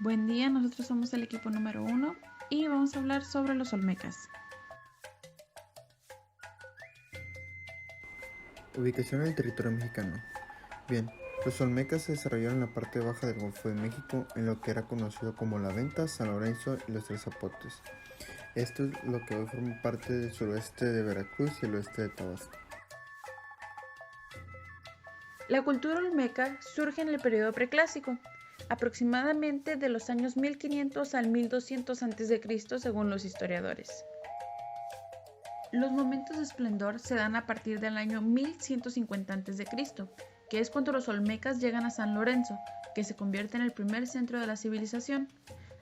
Buen día, nosotros somos el equipo número 1 y vamos a hablar sobre los olmecas. Ubicación en el territorio mexicano. Bien, los olmecas se desarrollaron en la parte baja del Golfo de México, en lo que era conocido como La Venta, San Lorenzo y los Tres Zapotes. Esto es lo que hoy forma parte del suroeste de Veracruz y el oeste de Tabasco. La cultura olmeca surge en el periodo preclásico, aproximadamente de los años 1500 al 1200 a.C. según los historiadores. Los momentos de esplendor se dan a partir del año 1150 a.C., que es cuando los olmecas llegan a San Lorenzo, que se convierte en el primer centro de la civilización.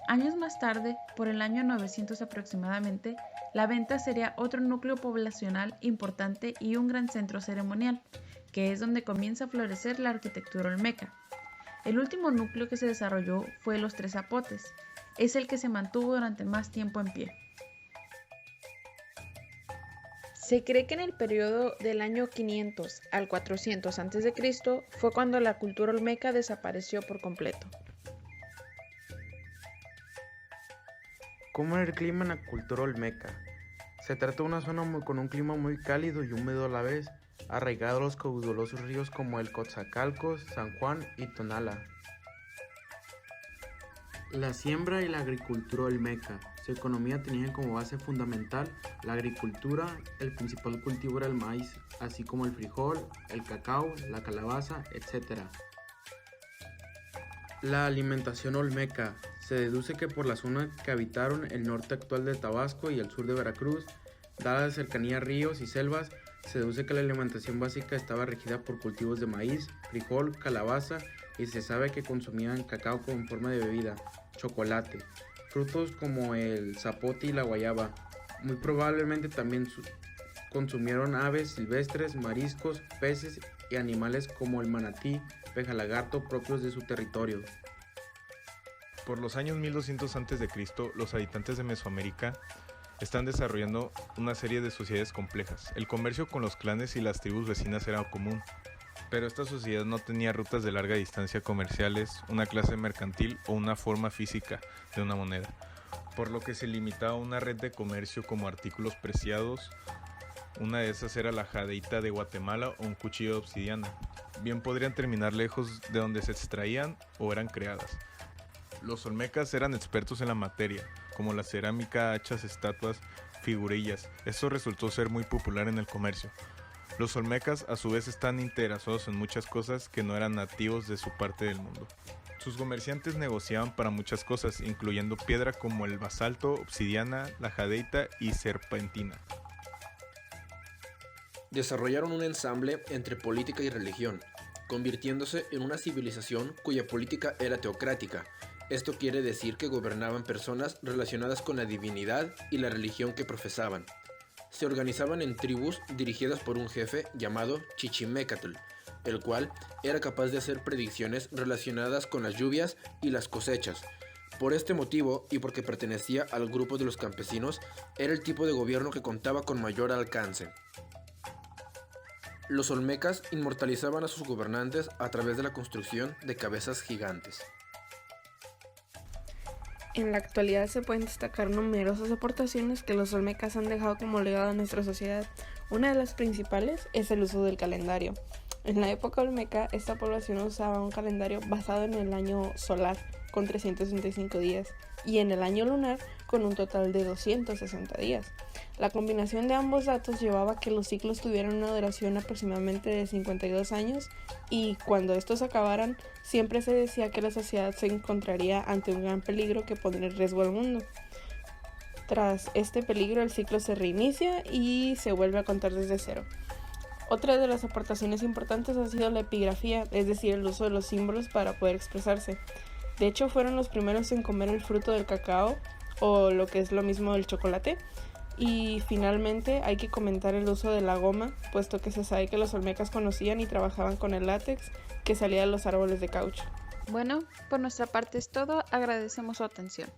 Años más tarde, por el año 900 aproximadamente, La Venta sería otro núcleo poblacional importante y un gran centro ceremonial, que es donde comienza a florecer la arquitectura olmeca. El último núcleo que se desarrolló fue Los Tres Zapotes, es el que se mantuvo durante más tiempo en pie. Se cree que en el periodo del año 500 al 400 a.C. fue cuando la cultura olmeca desapareció por completo. ¿Cómo era el clima en la cultura olmeca? Se trata de una zona con un clima muy cálido y húmedo a la vez, arraigado a los caudalosos ríos como el Coatzacoalcos, San Juan y Tonala. La siembra y la agricultura olmeca. Su economía tenía como base fundamental la agricultura, el principal cultivo era el maíz, así como el frijol, el cacao, la calabaza, etc. La alimentación olmeca. Se deduce que por la zona que habitaron el norte actual de Tabasco y el sur de Veracruz, dada la cercanía a ríos y selvas, se deduce que la alimentación básica estaba regida por cultivos de maíz, frijol, calabaza y se sabe que consumían cacao como forma de bebida, chocolate, frutos como el zapote y la guayaba. Muy probablemente también consumieron aves silvestres, mariscos, peces y animales como el manatí, pejalagarto propios de su territorio. Por los años 1200 a.C., los habitantes de Mesoamérica están desarrollando una serie de sociedades complejas. El comercio con los clanes y las tribus vecinas era común, pero esta sociedad no tenía rutas de larga distancia comerciales, una clase mercantil o una forma física de una moneda, por lo que se limitaba a una red de comercio como artículos preciados. Una de esas era la jadeita de Guatemala o un cuchillo de obsidiana. Bien podrían terminar lejos de donde se extraían o eran creadas. Los olmecas eran expertos en la materia, como la cerámica, hachas, estatuas, figurillas. Esto resultó ser muy popular en el comercio. Los olmecas a su vez están interesados en muchas cosas que no eran nativos de su parte del mundo. Sus comerciantes negociaban para muchas cosas, incluyendo piedra como el basalto, obsidiana, la jadeita y serpentina. Desarrollaron un ensamble entre política y religión, convirtiéndose en una civilización cuya política era teocrática. Esto quiere decir que gobernaban personas relacionadas con la divinidad y la religión que profesaban. Se organizaban en tribus dirigidas por un jefe llamado Chichimecatl, el cual era capaz de hacer predicciones relacionadas con las lluvias y las cosechas. Por este motivo, y porque pertenecía al grupo de los campesinos, era el tipo de gobierno que contaba con mayor alcance. Los olmecas inmortalizaban a sus gobernantes a través de la construcción de cabezas gigantes. En la actualidad se pueden destacar numerosas aportaciones que los olmecas han dejado como legado a nuestra sociedad. Una de las principales es el uso del calendario. En la época olmeca, esta población usaba un calendario basado en el año solar, con 365 días, y en el año lunar, con un total de 260 días. La combinación de ambos datos llevaba a que los ciclos tuvieran una duración aproximadamente de 52 años y cuando estos acabaran, siempre se decía que la sociedad se encontraría ante un gran peligro que pondría en riesgo al mundo. Tras este peligro, el ciclo se reinicia y se vuelve a contar desde cero. Otra de las aportaciones importantes ha sido la epigrafía, es decir, el uso de los símbolos para poder expresarse. De hecho, fueron los primeros en comer el fruto del cacao, o lo que es lo mismo del chocolate. Y finalmente hay que comentar el uso de la goma, puesto que se sabe que los olmecas conocían y trabajaban con el látex que salía de los árboles de caucho. Bueno, por nuestra parte es todo, agradecemos su atención.